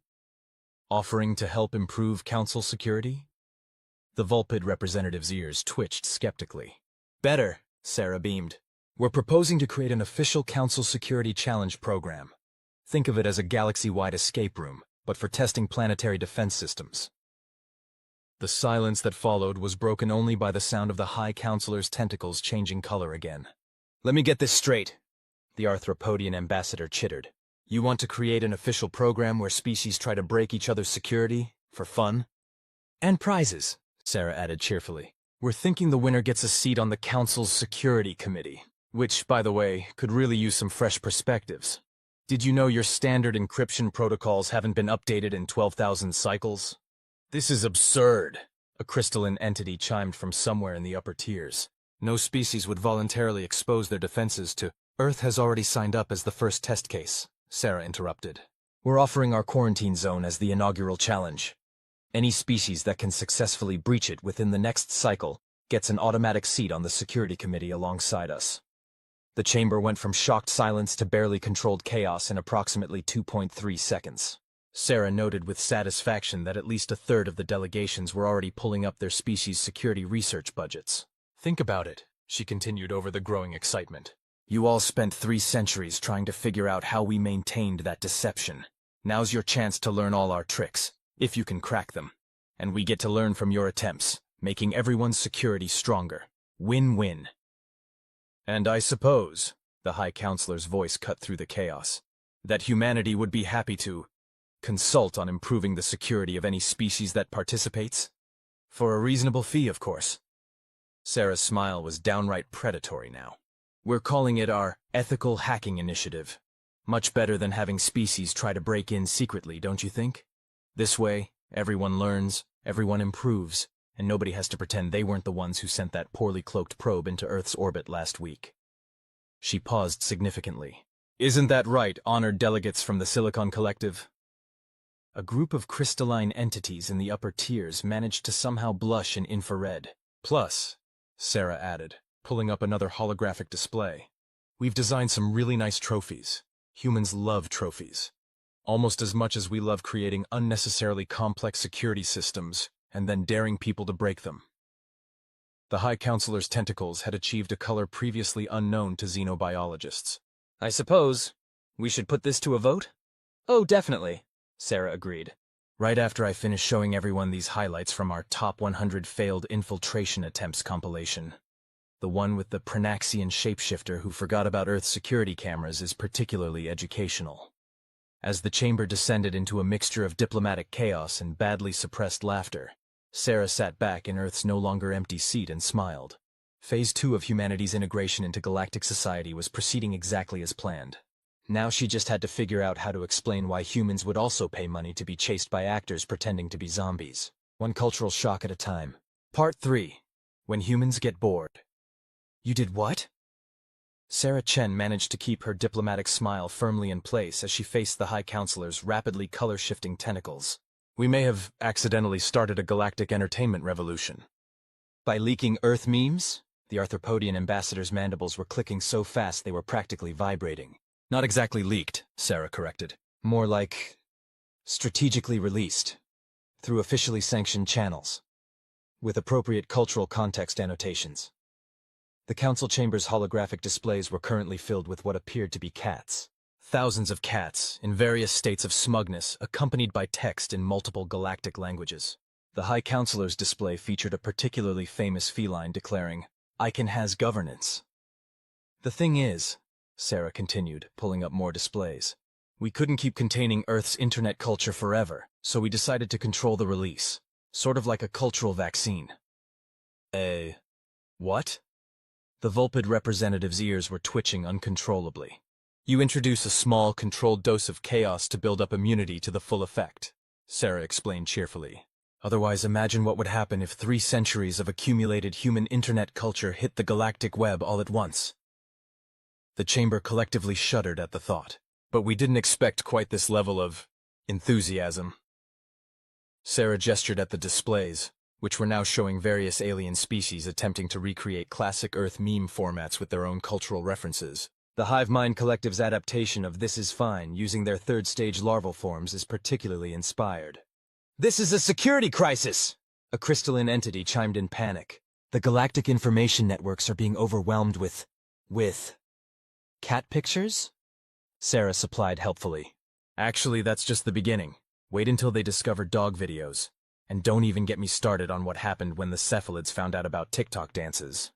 offering to help improve council security? The Vulpid representative's ears twitched skeptically. Better, Sarah beamed. We're proposing to create an official council security challenge program. Think of it as a galaxy-wide escape room, but for testing planetary defense systems. The silence that followed was broken only by the sound of the High Counselor's tentacles changing color again. Let me get this straight, the arthropodian ambassador chittered. You want to create an official program where species try to break each other's security, for fun? And prizes, Sarah added cheerfully. We're thinking the winner gets a seat on the Council's Security Committee, which, by the way, could really use some fresh perspectives. Did you know your standard encryption protocols haven't been updated in 12,000 cycles? This is absurd, a crystalline entity chimed from somewhere in the upper tiers. No species would voluntarily expose their defenses to— Earth has already signed up as the first test case, Sarah interrupted. We're offering our quarantine zone as the inaugural challenge. Any species that can successfully breach it within the next cycle gets an automatic seat on the security committee alongside us. The chamber went from shocked silence to barely controlled chaos in approximately 2.3 seconds. Sarah noted with satisfaction that at least a third of the delegations were already pulling up their species' security research budgets. Think about it, she continued over the growing excitement. You all spent 3 centuries trying to figure out how we maintained that deception. Now's your chance to learn all our tricks, if you can crack them. And we get to learn from your attempts, making everyone's security stronger. Win-win. And I suppose, the High Counselor's voice cut through the chaos, that humanity would be happy to consult on improving the security of any species that participates? For a reasonable fee, of course. Sarah's smile was downright predatory now. We're calling it our ethical hacking initiative. Much better than having species try to break in secretly, don't you think? This way, everyone learns, everyone improves, and nobody has to pretend they weren't the ones who sent that poorly cloaked probe into Earth's orbit last week. She paused significantly. Isn't that right, honored delegates from the Silicon Collective? A group of crystalline entities in the upper tiers managed to somehow blush in infrared. Plus, Sarah added, pulling up another holographic display, we've designed some really nice trophies. Humans love trophies. Almost as much as we love creating unnecessarily complex security systems and then daring people to break them. The High Counselor's tentacles had achieved a color previously unknown to xenobiologists. I suppose we should put this to a vote? Oh, definitely, Sarah agreed. Right after I finish showing everyone these highlights from our top 100 failed infiltration attempts compilation. The one with the Pranaxian shapeshifter who forgot about Earth's security cameras is particularly educational. As the chamber descended into a mixture of diplomatic chaos and badly suppressed laughter, Sarah sat back in Earth's no longer empty seat and smiled. Phase 2 of humanity's integration into galactic society was proceeding exactly as planned. Now she just had to figure out how to explain why humans would also pay money to be chased by actors pretending to be zombies. One cultural shock at a time. Part 3. When humans get bored. You did what? Sarah Chen managed to keep her diplomatic smile firmly in place as she faced the High Counselor's rapidly color-shifting tentacles. We may have accidentally started a galactic entertainment revolution. By leaking Earth memes? The Arthropodian ambassador's mandibles were clicking so fast they were practically vibrating. Not exactly leaked, Sarah corrected. More like strategically released, through officially sanctioned channels, with appropriate cultural context annotations. The council chamber's holographic displays were currently filled with what appeared to be cats. Thousands of cats, in various states of smugness, accompanied by text in multiple galactic languages. The High Counselor's display featured a particularly famous feline declaring, "I can has governance." The thing is, Sarah continued, pulling up more displays, we couldn't keep containing Earth's internet culture forever, so we decided to control the release. Sort of like a cultural vaccine. What? The Vulpid representative's ears were twitching uncontrollably. You introduce a small, controlled dose of chaos to build up immunity to the full effect, Sarah explained cheerfully. Otherwise, imagine what would happen if 3 centuries of accumulated human internet culture hit the galactic web all at once. The chamber collectively shuddered at the thought. But we didn't expect quite this level of enthusiasm. Sarah gestured at the displays, which were now showing various alien species attempting to recreate classic Earth meme formats with their own cultural references. The Hive Mind Collective's adaptation of This Is Fine using their third-stage larval forms is particularly inspired. This is a security crisis! A crystalline entity chimed in panic. The galactic information networks are being overwhelmed with cat pictures? Sarah supplied helpfully. Actually, that's just the beginning. Wait until they discover dog videos. And don't even get me started on what happened when the cephalids found out about TikTok dances.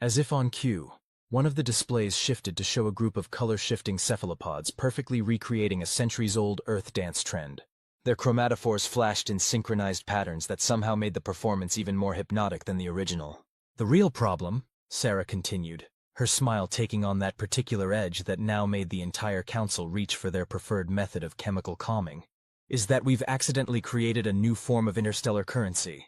As if on cue, one of the displays shifted to show a group of color-shifting cephalopods perfectly recreating a centuries-old Earth dance trend. Their chromatophores flashed in synchronized patterns that somehow made the performance even more hypnotic than the original. The real problem, Sarah continued, her smile taking on that particular edge that now made the entire council reach for their preferred method of chemical calming, is that we've accidentally created a new form of interstellar currency.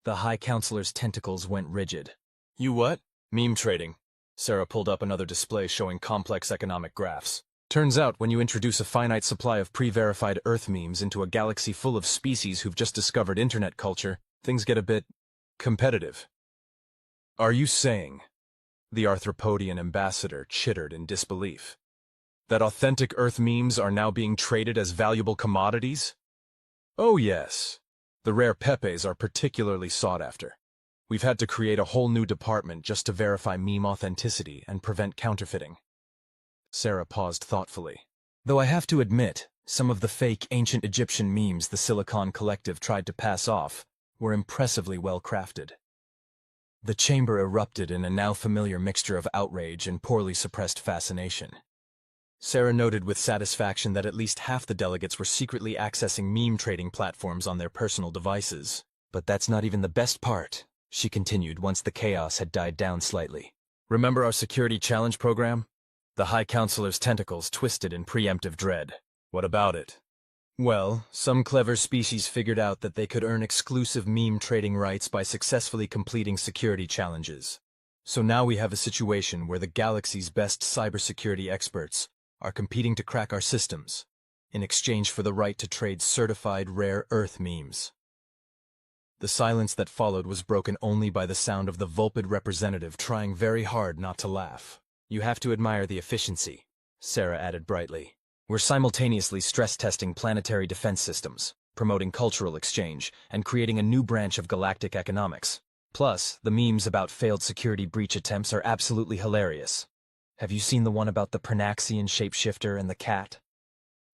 The High Counselor's tentacles went rigid. You what? Meme trading. Sarah pulled up another display showing complex economic graphs. Turns out when you introduce a finite supply of pre-verified Earth memes into a galaxy full of species who've just discovered internet culture, things get a bit competitive. Are you saying The arthropodian ambassador chittered in disbelief. That authentic Earth memes are now being traded as valuable commodities? Oh yes. The rare pepes are particularly sought after. We've had to create a whole new department just to verify meme authenticity and prevent counterfeiting. Sarah paused thoughtfully. Though I have to admit, some of the fake ancient Egyptian memes the Silicon Collective tried to pass off were impressively well crafted. The chamber erupted in a now familiar mixture of outrage and poorly suppressed fascination. Sarah noted with satisfaction that at least half the delegates were secretly accessing meme trading platforms on their personal devices. But that's not even the best part, she continued once the chaos had died down slightly. Remember our security challenge program? The High Counselor's tentacles twisted in preemptive dread. What about it? Well, some clever species figured out that they could earn exclusive meme trading rights by successfully completing security challenges. So now we have a situation where the galaxy's best cybersecurity experts are competing to crack our systems, in exchange for the right to trade certified rare Earth memes. The silence that followed was broken only by the sound of the Vulpid representative trying very hard not to laugh. You have to admire the efficiency, Sarah added brightly. We're simultaneously stress-testing planetary defense systems, promoting cultural exchange, and creating a new branch of galactic economics. Plus, the memes about failed security breach attempts are absolutely hilarious. Have you seen the one about the Pernaxian shapeshifter and the cat?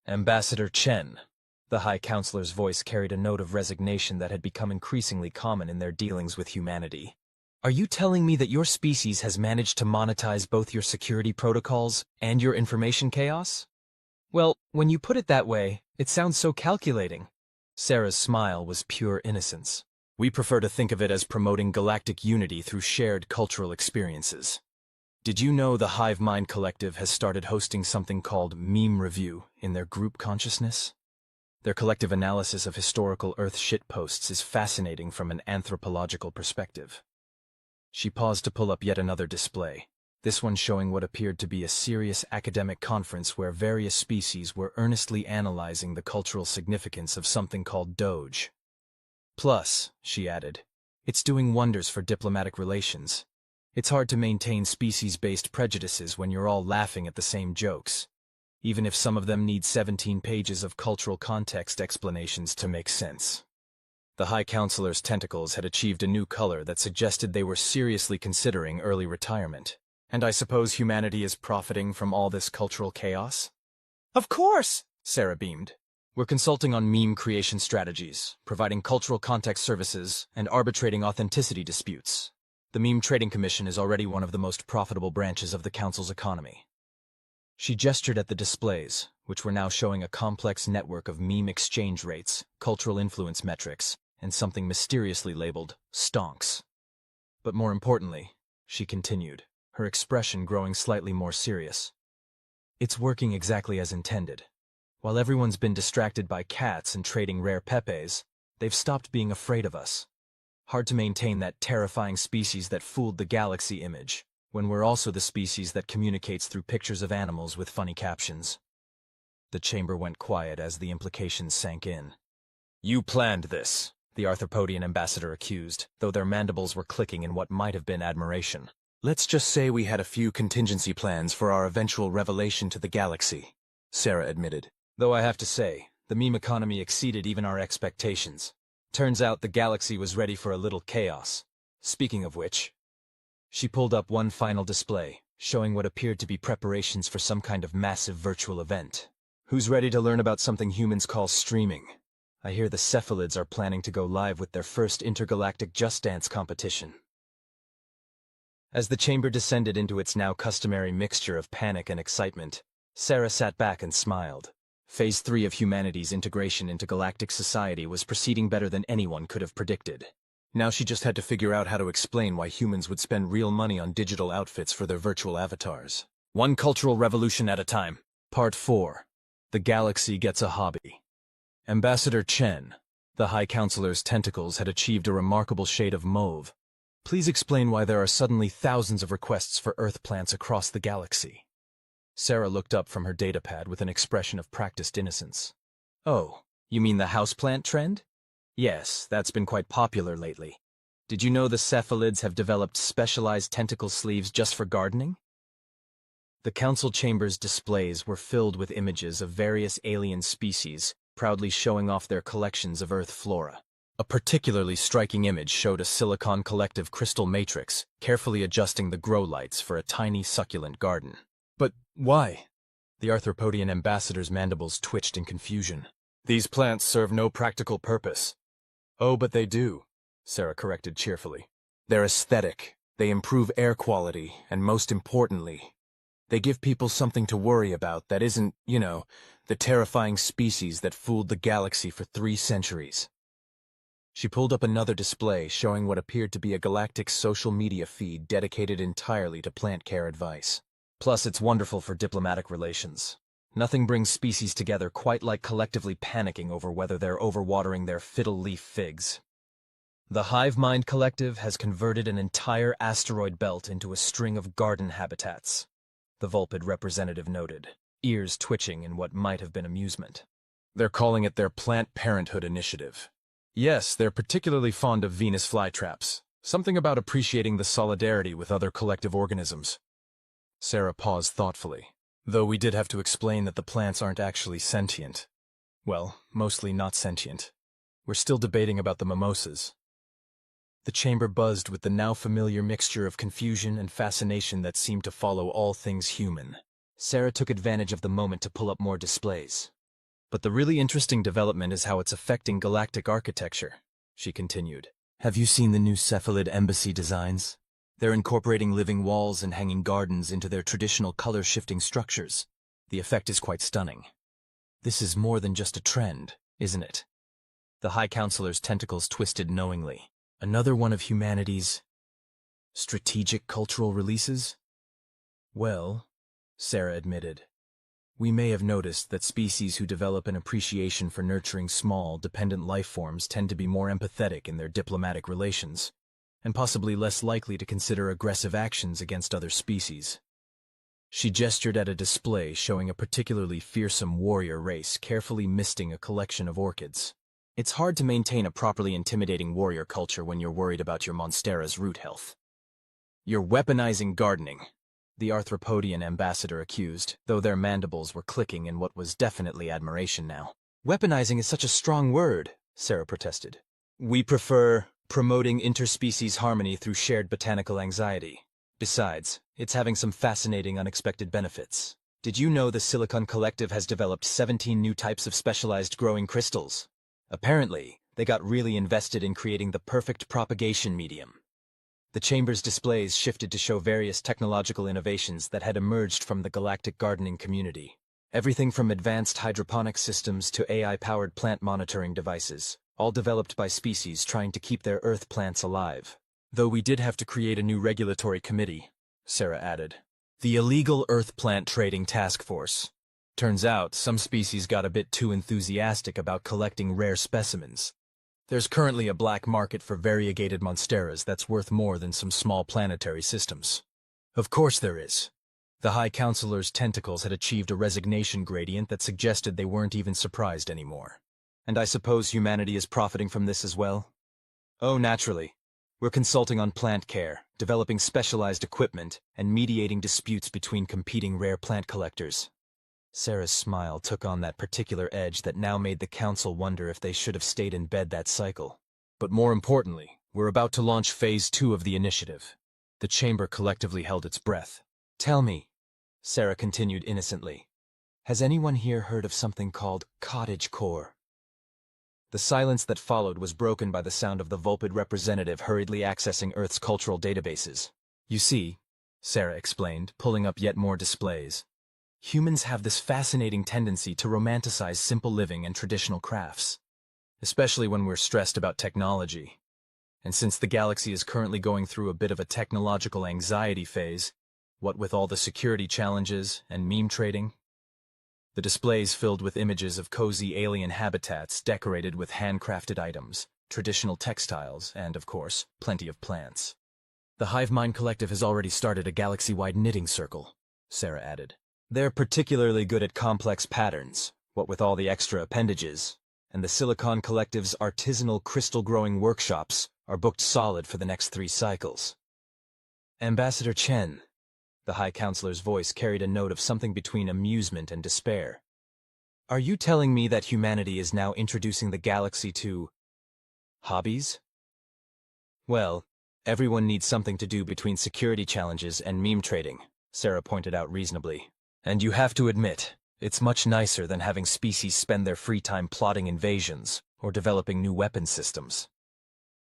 Ambassador Chen. The High Counselor's voice carried a note of resignation that had become increasingly common in their dealings with humanity. Are you telling me that your species has managed to monetize both your security protocols and your information chaos? Well, when you put it that way, it sounds so calculating. Sarah's smile was pure innocence. We prefer to think of it as promoting galactic unity through shared cultural experiences. Did you know the Hive Mind Collective has started hosting something called Meme Review in their group consciousness? Their collective analysis of historical Earth shitposts is fascinating from an anthropological perspective. She paused to pull up yet another display, this one showing what appeared to be a serious academic conference where various species were earnestly analyzing the cultural significance of something called Doge. Plus, she added, it's doing wonders for diplomatic relations. It's hard to maintain species-based prejudices when you're all laughing at the same jokes, even if some of them need 17 pages of cultural context explanations to make sense. The High Counselor's tentacles had achieved a new color that suggested they were seriously considering early retirement. And I suppose humanity is profiting from all this cultural chaos? Of course, Sarah beamed. We're consulting on meme creation strategies, providing cultural context services, and arbitrating authenticity disputes. The Meme Trading Commission is already one of the most profitable branches of the Council's economy. She gestured at the displays, which were now showing a complex network of meme exchange rates, cultural influence metrics, and something mysteriously labeled stonks. But more importantly, she continued, her expression growing slightly more serious. It's working exactly as intended. While everyone's been distracted by cats and trading rare pepes, they've stopped being afraid of us. Hard to maintain that terrifying species that fooled the galaxy image, when we're also the species that communicates through pictures of animals with funny captions. The chamber went quiet as the implications sank in. You planned this, the arthropodian ambassador accused, though their mandibles were clicking in what might have been admiration. Let's just say we had a few contingency plans for our eventual revelation to the galaxy, Sarah admitted. Though I have to say, the meme economy exceeded even our expectations. Turns out the galaxy was ready for a little chaos. Speaking of which, she pulled up one final display, showing what appeared to be preparations for some kind of massive virtual event. Who's ready to learn about something humans call streaming? I hear the cephalids are planning to go live with their first intergalactic Just Dance competition. As the chamber descended into its now customary mixture of panic and excitement, Sarah sat back and smiled. Phase 3 of humanity's integration into galactic society was proceeding better than anyone could have predicted. Now she just had to figure out how to explain why humans would spend real money on digital outfits for their virtual avatars. One cultural revolution at a time. Part 4. The Galaxy Gets a Hobby. Ambassador Chen, the High Counselor's tentacles had achieved a remarkable shade of mauve. Please explain why there are suddenly thousands of requests for Earth plants across the galaxy. Sarah looked up from her datapad with an expression of practiced innocence. Oh, you mean the houseplant trend? Yes, that's been quite popular lately. Did you know the cephalids have developed specialized tentacle sleeves just for gardening? The council chamber's displays were filled with images of various alien species, proudly showing off their collections of Earth flora. A particularly striking image showed a silicon collective crystal matrix, carefully adjusting the grow lights for a tiny succulent garden. But why? The arthropodian ambassador's mandibles twitched in confusion. These plants serve no practical purpose. Oh, but they do, Sarah corrected cheerfully. They're aesthetic, they improve air quality, and most importantly, they give people something to worry about that isn't, the terrifying species that fooled the galaxy for 3 centuries. She pulled up another display showing what appeared to be a galactic social media feed dedicated entirely to plant care advice. Plus, it's wonderful for diplomatic relations. Nothing brings species together quite like collectively panicking over whether they're overwatering their fiddle leaf figs. The Hive Mind Collective has converted an entire asteroid belt into a string of garden habitats, the Vulpid representative noted, ears twitching in what might have been amusement. They're calling it their Plant Parenthood Initiative. Yes, they're particularly fond of Venus flytraps, something about appreciating the solidarity with other collective organisms. Sarah paused thoughtfully, though we did have to explain that the plants aren't actually sentient. Well, mostly not sentient. We're still debating about the mimosas. The chamber buzzed with the now familiar mixture of confusion and fascination that seemed to follow all things human. Sarah took advantage of the moment to pull up more displays. But the really interesting development is how it's affecting galactic architecture, she continued. Have you seen the new cephalid embassy designs? They're incorporating living walls and hanging gardens into their traditional color-shifting structures. The effect is quite stunning. This is more than just a trend, isn't it? The High Counselor's tentacles twisted knowingly. Another one of humanity's strategic cultural releases? Well, Sarah admitted, we may have noticed that species who develop an appreciation for nurturing small, dependent life forms tend to be more empathetic in their diplomatic relations, and possibly less likely to consider aggressive actions against other species. She gestured at a display showing a particularly fearsome warrior race carefully misting a collection of orchids. It's hard to maintain a properly intimidating warrior culture when you're worried about your monstera's root health. You're weaponizing gardening, the arthropodian ambassador accused, though their mandibles were clicking in what was definitely admiration now. Weaponizing is such a strong word, Sarah protested. We prefer promoting interspecies harmony through shared botanical anxiety. Besides, it's having some fascinating unexpected benefits. Did you know the Silicon Collective has developed 17 new types of specialized growing crystals? Apparently, they got really invested in creating the perfect propagation medium. The chamber's displays shifted to show various technological innovations that had emerged from the galactic gardening community. Everything from advanced hydroponic systems to AI-powered plant monitoring devices, all developed by species trying to keep their Earth plants alive. Though we did have to create a new regulatory committee, Sarah added. The Illegal Earth Plant Trading Task Force. Turns out, some species got a bit too enthusiastic about collecting rare specimens. There's currently a black market for variegated monsteras that's worth more than some small planetary systems. Of course there is. The High Counselor's tentacles had achieved a resignation gradient that suggested they weren't even surprised anymore. And I suppose humanity is profiting from this as well? Oh, naturally. We're consulting on plant care, developing specialized equipment, and mediating disputes between competing rare plant collectors. Sarah's smile took on that particular edge that now made the council wonder if they should have stayed in bed that cycle. But more importantly, we're about to launch Phase 2 of the initiative. The chamber collectively held its breath. Tell me, Sarah continued innocently, has anyone here heard of something called cottagecore? The silence that followed was broken by the sound of the Vulpid representative hurriedly accessing Earth's cultural databases. You see, Sarah explained, pulling up yet more displays. Humans have this fascinating tendency to romanticize simple living and traditional crafts, especially when we're stressed about technology. And since the galaxy is currently going through a bit of a technological anxiety phase, what with all the security challenges and meme trading, the displays filled with images of cozy alien habitats decorated with handcrafted items, traditional textiles, and, of course, plenty of plants. The Hive Mind Collective has already started a galaxy-wide knitting circle, Sarah added. They're particularly good at complex patterns, what with all the extra appendages, and the Silicon Collective's artisanal crystal-growing workshops are booked solid for the next 3 cycles. Ambassador Chen, the High Counselor's voice carried a note of something between amusement and despair. Are you telling me that humanity is now introducing the galaxy to hobbies? Well, everyone needs something to do between security challenges and meme trading, Sarah pointed out reasonably. And you have to admit, it's much nicer than having species spend their free time plotting invasions or developing new weapon systems.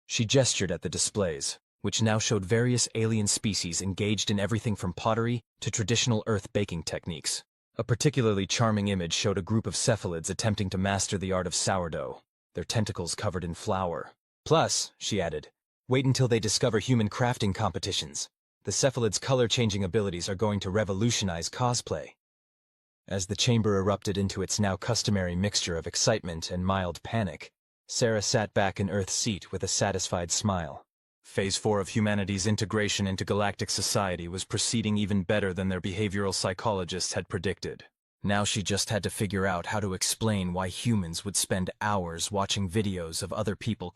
She gestured at the displays, which now showed various alien species engaged in everything from pottery to traditional earth baking techniques. A particularly charming image showed a group of cephalids attempting to master the art of sourdough, their tentacles covered in flour. Plus, she added, wait until they discover human crafting competitions. The cephalids' color-changing abilities are going to revolutionize cosplay. As the chamber erupted into its now customary mixture of excitement and mild panic, Sarah sat back in Earth's seat with a satisfied smile. Phase 4 of humanity's integration into galactic society was proceeding even better than their behavioral psychologists had predicted. Now she just had to figure out how to explain why humans would spend hours watching videos of other people